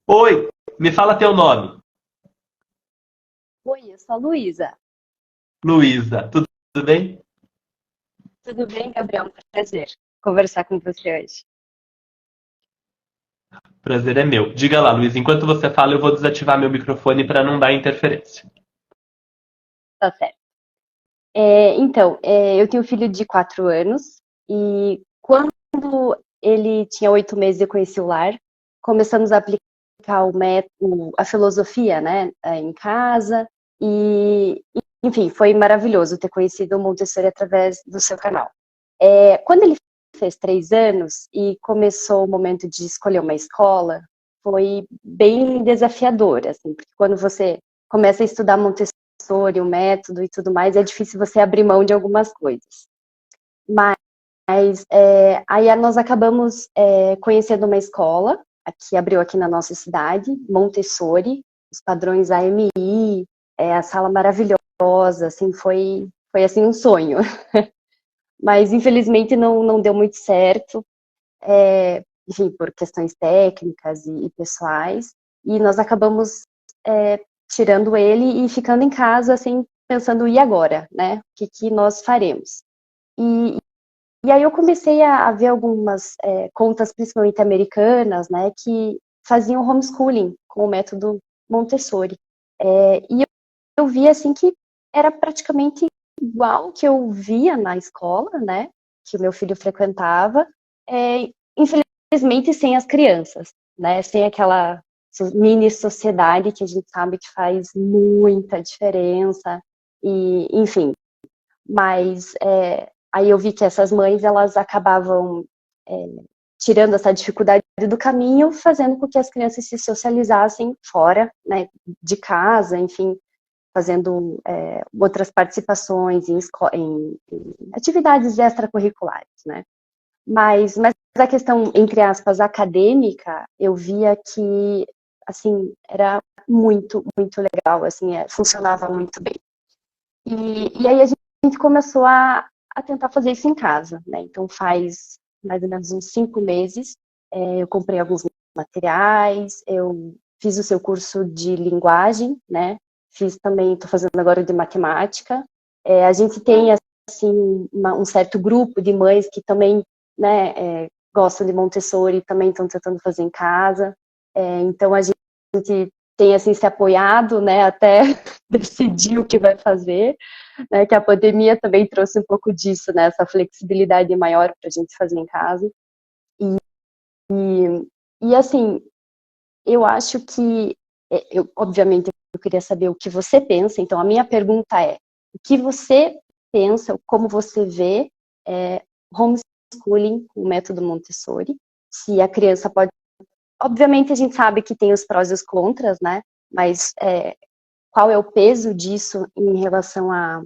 Oi, me fala teu nome. Oi, eu sou a Luísa. Luísa, tudo bem? Tudo bem, Gabriel? Um prazer conversar com você hoje. Prazer é meu. Diga lá, Luísa, enquanto você fala, eu vou desativar meu microfone para não dar interferência. Tá certo. Eu tenho um filho de 4 anos e quando ele tinha 8 meses eu conheci o lar, começamos a aplicar o método, a filosofia, né, em casa e, enfim, foi maravilhoso ter conhecido o Montessori através do seu canal. Quando ele fez 3 anos e começou o momento de escolher uma escola, foi bem desafiador, assim, porque quando você começa a estudar Montessori, o método e tudo mais, é difícil você abrir mão de algumas coisas. Mas aí nós acabamos conhecendo uma escola que abriu aqui na nossa cidade, Montessori, os padrões AMI, a sala maravilhosa, assim, foi assim um sonho. Mas infelizmente não deu muito certo, enfim, por questões técnicas e pessoais, e nós acabamos tirando ele e ficando em casa, assim, pensando, e agora, né? O que nós faremos? E, e aí eu comecei a ver algumas contas, principalmente americanas, né, que faziam homeschooling com o método Montessori. E eu vi, assim, que era praticamente igual que eu via na escola, né, que o meu filho frequentava, infelizmente sem as crianças, né, sem aquela mini sociedade que a gente sabe que faz muita diferença, e enfim, mas aí eu vi que essas mães, elas acabavam é, tirando essa dificuldade do caminho, fazendo com que as crianças se socializassem fora, né, de casa, enfim, fazendo outras participações em atividades extracurriculares, né? Mas a questão, entre aspas, acadêmica, eu via que, assim, era muito, muito legal, assim, funcionava muito bem. E aí a gente começou a tentar fazer isso em casa, né? Então faz mais ou menos uns 5 meses, eu comprei alguns materiais, eu fiz o seu curso de linguagem, né? Fiz também, estou fazendo agora de matemática. A gente tem, assim, um certo grupo de mães que também, né, gostam de Montessori e também estão tentando fazer em casa. Então a gente tem, assim, se apoiado, né, até decidir o que vai fazer, né, que a pandemia também trouxe um pouco disso, né, essa flexibilidade maior para a gente fazer em casa. E assim, eu acho que, obviamente, eu queria saber o que você pensa, então a minha pergunta é, o que você pensa, como você vê homeschooling, o método Montessori, se a criança pode, obviamente a gente sabe que tem os prós e os contras, né, mas qual é o peso disso em relação à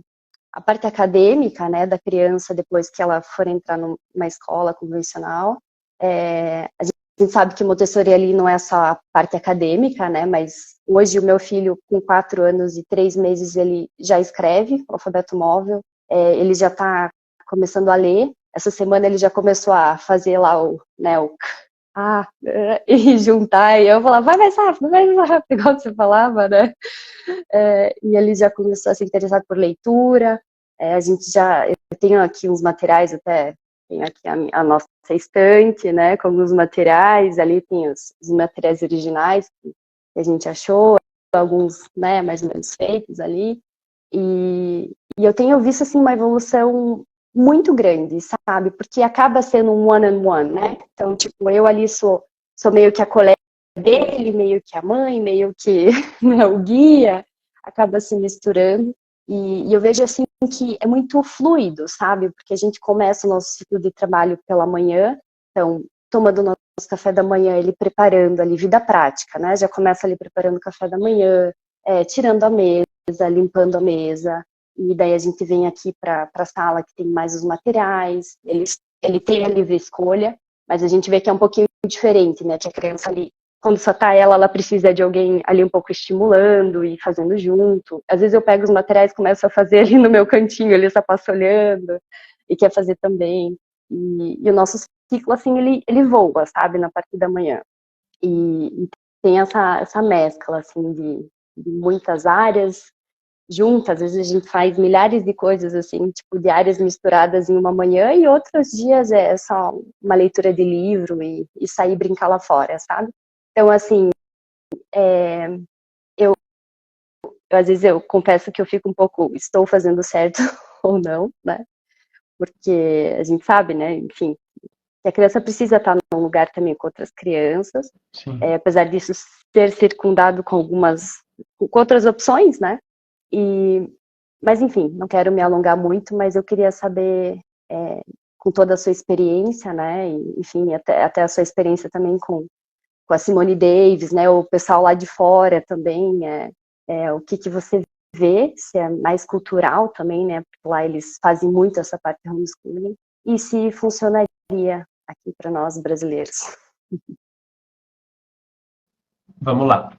parte acadêmica, né, da criança depois que ela for entrar numa escola convencional. A gente sabe que Montessori ali não é só a parte acadêmica, né, mas hoje o meu filho com 4 anos e 3 meses ele já escreve o alfabeto móvel, ele já está começando a ler. Essa semana ele já começou a fazer lá o e juntar, e eu falava, vai mais rápido, igual você falava, né? E ele já começou a se interessar por leitura. Eu tenho aqui uns materiais, até tenho aqui a nossa estante, né, com alguns materiais, ali tem os materiais originais que a gente achou, alguns, né, mais ou menos feitos ali, e eu tenho visto, assim, uma evolução muito grande, sabe, porque acaba sendo um one-on-one, né, então, tipo, eu ali sou meio que a colega dele, meio que a mãe, meio que né, o guia, acaba se misturando. E eu vejo assim que é muito fluido, sabe? Porque a gente começa o nosso ciclo de trabalho pela manhã, então, tomando o nosso café da manhã, ele preparando ali, vida prática, né? Já começa ali preparando o café da manhã, tirando a mesa, limpando a mesa, e daí a gente vem aqui para a sala que tem mais os materiais, ele tem a livre escolha, mas a gente vê que é um pouquinho diferente, né? Que a criança ali quando só tá ela precisa de alguém ali um pouco estimulando e fazendo junto. Às vezes eu pego os materiais e começo a fazer ali no meu cantinho, ele só passa olhando e quer fazer também. E o nosso ciclo, assim, ele voa, sabe, na parte da manhã. E tem essa mescla, assim, de muitas áreas juntas. Às vezes a gente faz milhares de coisas, assim, tipo, de áreas misturadas em uma manhã, e outros dias é só uma leitura de livro e sair brincar lá fora, sabe? Então, assim, às vezes eu confesso que eu fico um pouco, estou fazendo certo ou não, né? Porque a gente sabe, né, enfim, que a criança precisa estar num lugar também com outras crianças, apesar disso ser circundado com com outras opções, né? Mas enfim, não quero me alongar muito, mas eu queria saber, com toda a sua experiência, né? E, enfim, até a sua experiência também com a Simone Davis, né? O pessoal lá de fora também, o que você vê, se é mais cultural também, né? Porque lá eles fazem muito essa parte de homeschooling, e se funcionaria aqui para nós brasileiros. Vamos lá.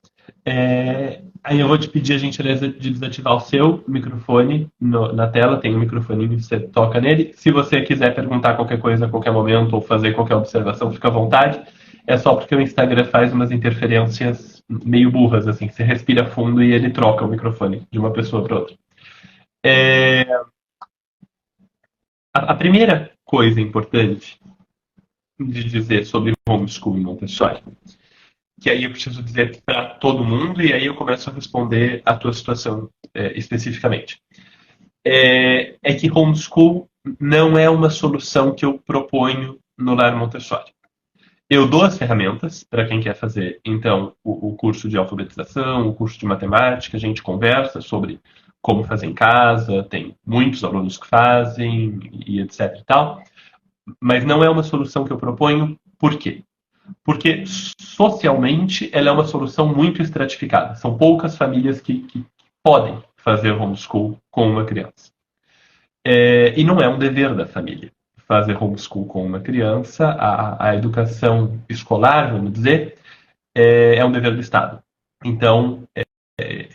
Aí eu vou te pedir a gentileza de desativar o seu microfone na tela, tem um microfone, você toca nele. Se você quiser perguntar qualquer coisa a qualquer momento ou fazer qualquer observação, fica à vontade. É só porque o Instagram faz umas interferências meio burras, assim. Você respira fundo e ele troca o microfone de uma pessoa para outra. A primeira coisa importante de dizer sobre homeschooling Montessori, que aí eu preciso dizer para todo mundo, e aí eu começo a responder a tua situação especificamente. É que homeschool não é uma solução que eu proponho no Lar Montessori. Eu dou as ferramentas para quem quer fazer, então, o curso de alfabetização, o curso de matemática, a gente conversa sobre como fazer em casa, tem muitos alunos que fazem, e etc e tal, mas não é uma solução que eu proponho. Por quê? Porque socialmente ela é uma solução muito estratificada. São poucas famílias que podem fazer homeschool com uma criança. E não é um dever da família fazer homeschool com uma criança. A educação escolar, vamos dizer, é um dever do Estado. Então,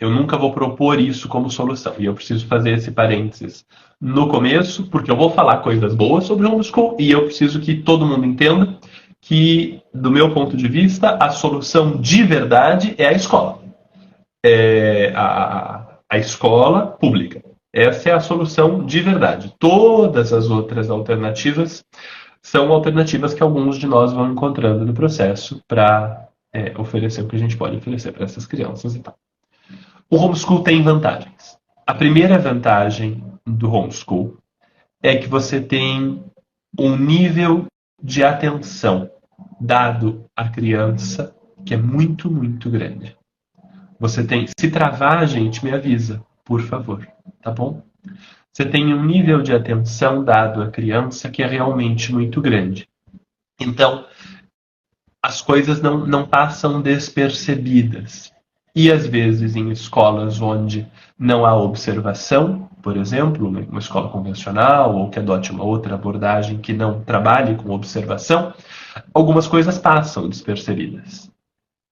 eu nunca vou propor isso como solução. E eu preciso fazer esse parênteses no começo, porque eu vou falar coisas boas sobre homeschool e eu preciso que todo mundo entenda que, do meu ponto de vista, a solução de verdade é a escola. A escola pública. Essa é a solução de verdade. Todas as outras alternativas são alternativas que alguns de nós vão encontrando no processo para oferecer o que a gente pode oferecer para essas crianças e tal. O homeschool tem vantagens. A primeira vantagem do homeschool é que você tem um nível de atenção dado à criança que é muito, muito grande. Você tem, se travar, gente, me avisa, por favor, tá bom? Você tem um nível de atenção dado à criança que é realmente muito grande. Então, as coisas não passam despercebidas. E às vezes em escolas onde não há observação, por exemplo, uma escola convencional ou que adote uma outra abordagem que não trabalhe com observação, algumas coisas passam despercebidas.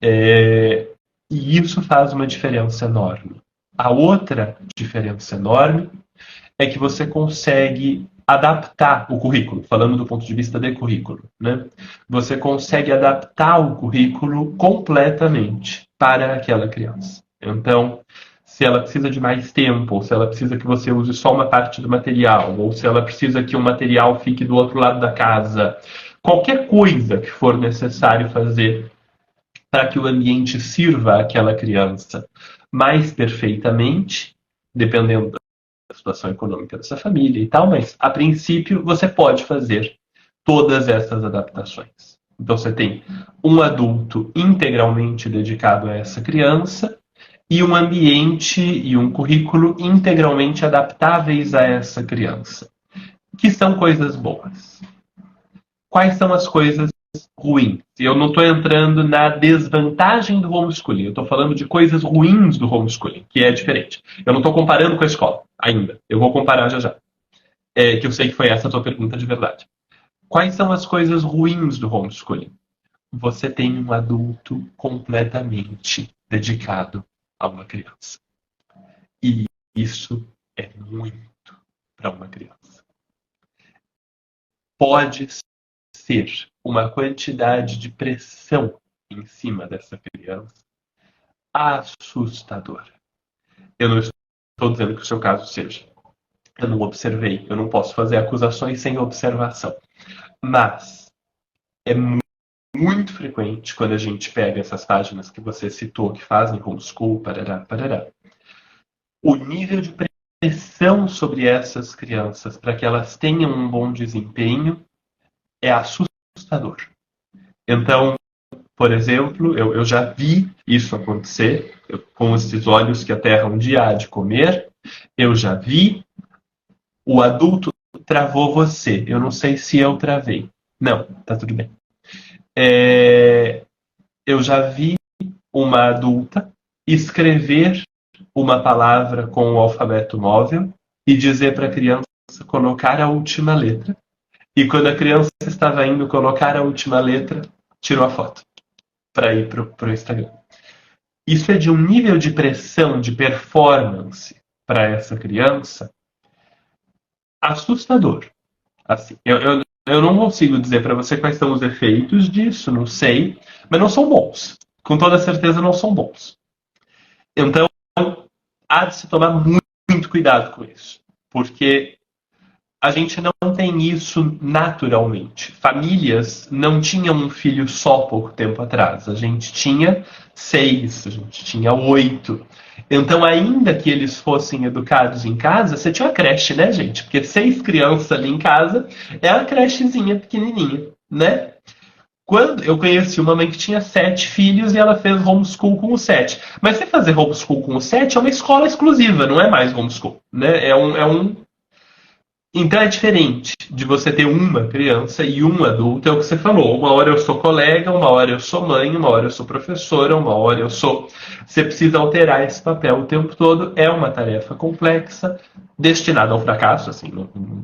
E isso faz uma diferença enorme. A outra diferença enorme é que você consegue adaptar o currículo, falando do ponto de vista de currículo, né? Você consegue adaptar o currículo completamente para aquela criança. Então, se ela precisa de mais tempo, ou se ela precisa que você use só uma parte do material, ou se ela precisa que o material fique do outro lado da casa, qualquer coisa que for necessário fazer para que o ambiente sirva àquela criança mais perfeitamente, dependendo da situação econômica dessa família e tal, mas a princípio você pode fazer todas essas adaptações. Então você tem um adulto integralmente dedicado a essa criança e um ambiente e um currículo integralmente adaptáveis a essa criança, que são coisas boas. Quais são as coisas ruins? Eu não estou entrando na desvantagem do homeschooling, eu estou falando de coisas ruins do homeschooling, que é diferente. Eu não estou comparando com a escola ainda, eu vou comparar já já. Que eu sei que foi essa a tua pergunta de verdade. Quais são as coisas ruins do homeschooling? Você tem um adulto completamente dedicado a uma criança. E isso é muito para uma criança. Pode ser uma quantidade de pressão em cima dessa criança assustadora. Eu não estou dizendo que o seu caso seja. Eu não observei, eu não posso fazer acusações sem observação. Mas é muito frequente quando a gente pega essas páginas que você citou, que fazem homeschool, parará, parará. O nível de pressão sobre essas crianças para que elas tenham um bom desempenho é assustador. Então, por exemplo, eu já vi isso acontecer com esses olhos que a terra um dia há de comer. Eu já vi o adulto travou você. Eu não sei se eu travei. Não, tá tudo bem. Eu já vi uma adulta escrever uma palavra com o alfabeto móvel e dizer para a criança colocar a última letra. E quando a criança estava indo colocar a última letra, tirou a foto para ir para o Instagram. Isso é de um nível de pressão, de performance para essa criança assustador. Assim, eu não consigo dizer para você quais são os efeitos disso, não sei, mas não são bons. Com toda certeza não são bons. Então, há de se tomar muito, muito cuidado com isso. Porque a gente não tem isso naturalmente. Famílias não tinham um filho só pouco tempo atrás. A gente tinha 6, a gente tinha 8. Então, ainda que eles fossem educados em casa, você tinha uma creche, né, gente? Porque 6 crianças ali em casa é uma crechezinha pequenininha, né? Quando eu conheci uma mãe que tinha 7 filhos e ela fez homeschool com os 7. Mas você fazer homeschool com os 7 é uma escola exclusiva, não é mais homeschool, né? Então é diferente de você ter uma criança e um adulto, é o que você falou. Uma hora eu sou colega, uma hora eu sou mãe, uma hora eu sou professora, uma hora eu sou. Você precisa alterar esse papel o tempo todo. É uma tarefa complexa, destinada ao fracasso. Assim,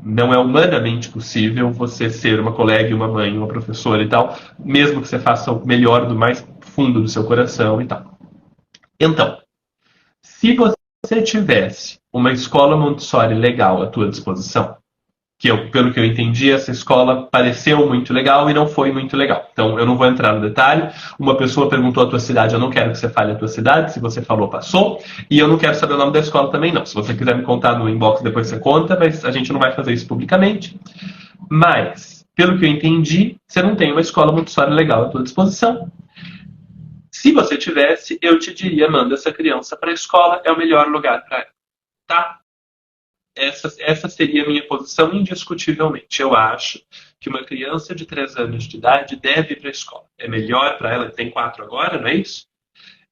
não é humanamente possível você ser uma colega, uma mãe, uma professora e tal, mesmo que você faça o melhor do mais fundo do seu coração e tal. Então, se você tivesse uma escola Montessori legal à tua disposição, pelo que eu entendi, essa escola pareceu muito legal e não foi muito legal. Então, eu não vou entrar no detalhe. Uma pessoa perguntou a tua cidade, eu não quero que você fale a tua cidade. Se você falou, passou. E eu não quero saber o nome da escola também, não. Se você quiser me contar no inbox, depois você conta, mas a gente não vai fazer isso publicamente. Mas, pelo que eu entendi, você não tem uma escola Montessori legal à tua disposição. Se você tivesse, eu te diria, manda essa criança para a escola, é o melhor lugar para ela. Tá? Essa seria a minha posição indiscutivelmente. Eu acho que uma criança de 3 anos de idade deve ir para a escola. É melhor para ela, tem 4 agora, não é isso?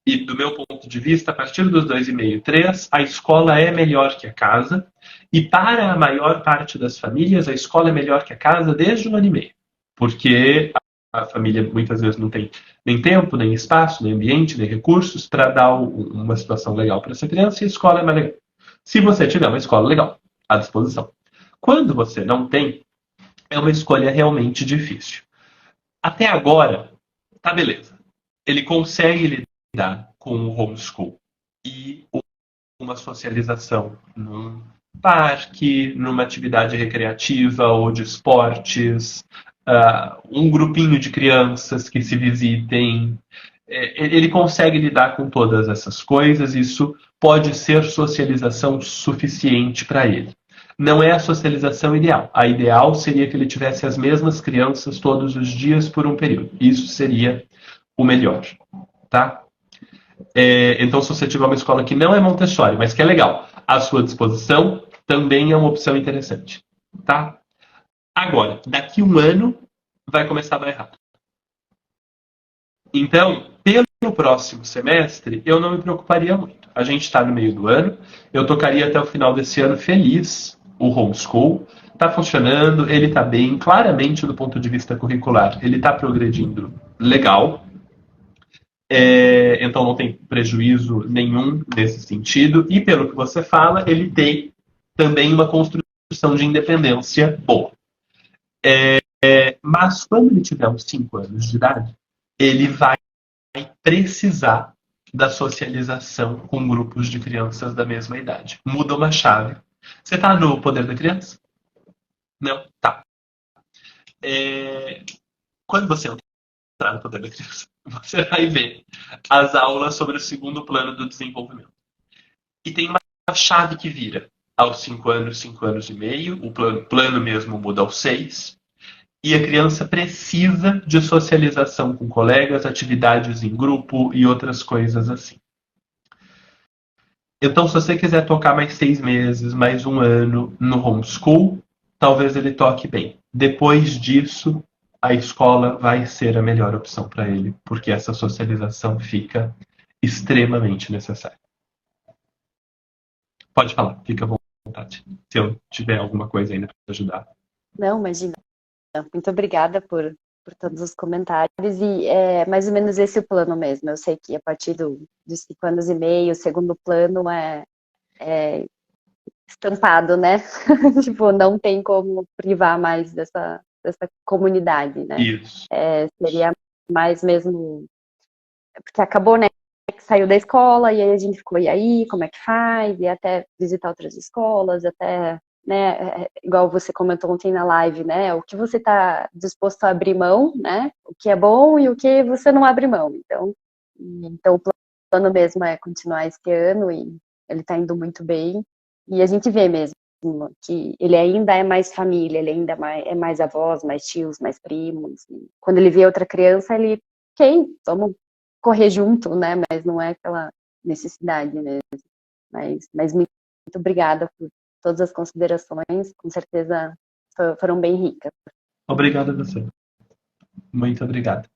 E do meu ponto de vista, a partir dos 2,5, 3, a escola é melhor que a casa. E para a maior parte das famílias, a escola é melhor que a casa desde 1 ano e meio. Porque a família muitas vezes não tem nem tempo, nem espaço, nem ambiente, nem recursos para dar uma situação legal para essa criança, e a escola é mais legal. Se você tiver uma escola legal à disposição. Quando você não tem, é uma escolha realmente difícil. Até agora, tá beleza. Ele consegue lidar com o homeschool e uma socialização num parque, numa atividade recreativa ou de esportes, um grupinho de crianças que se visitem. Ele consegue lidar com todas essas coisas, isso pode ser socialização suficiente para ele. Não é a socialização ideal. A ideal seria que ele tivesse as mesmas crianças todos os dias por um período. Isso seria o melhor, tá? Então, se você tiver uma escola que não é Montessori, mas que é legal, à sua disposição, também é uma opção interessante, tá? Agora, daqui 1 ano, vai começar a dar errado. Então, pelo próximo semestre, eu não me preocuparia muito. A gente está no meio do ano, eu tocaria até o final desse ano feliz o homeschool. Está funcionando, ele está bem, claramente do ponto de vista curricular, ele está progredindo legal. Então não tem prejuízo nenhum nesse sentido. E pelo que você fala, ele tem também uma construção de independência boa. Mas quando ele tiver uns 5 anos de idade, ele vai precisar da socialização com grupos de crianças da mesma idade. Muda uma chave. Você está no Poder da Criança? Não? Tá. Quando você entra no poder da criança. Você vai ver as aulas sobre o segundo plano do desenvolvimento. E tem uma chave que vira aos 5 anos, 5 anos e meio, o plano mesmo muda aos 6, e a criança precisa de socialização com colegas, atividades em grupo e outras coisas assim. Então, se você quiser tocar mais 6 meses, mais um ano no homeschool, talvez ele toque bem. Depois disso, a escola vai ser a melhor opção para ele, porque essa socialização fica extremamente necessária. Pode falar, fica à vontade. Se eu tiver alguma coisa ainda para ajudar. Não, imagina. Muito obrigada por todos os comentários. E é mais ou menos esse o plano mesmo. Eu sei que a partir dos 5 anos e meio, o segundo plano é estampado, né? Tipo, não tem como privar mais dessa comunidade, né? Isso. Seria mais mesmo... Porque acabou, né? Que saiu da escola e aí a gente ficou, e aí, como é que faz? E até visitar outras escolas, até, né, igual você comentou ontem na live, né, o que você está disposto a abrir mão, né, o que é bom e o que você não abre mão. Então o plano mesmo é continuar esse ano e ele está indo muito bem. E a gente vê mesmo que ele ainda é mais família, ele ainda é mais avós, mais tios, mais primos. E quando ele vê outra criança, ele, ok, vamos correr junto, né? Mas não é aquela necessidade mesmo. Mas muito obrigada por todas as considerações, com certeza foram bem ricas. Obrigado a você. Muito obrigado.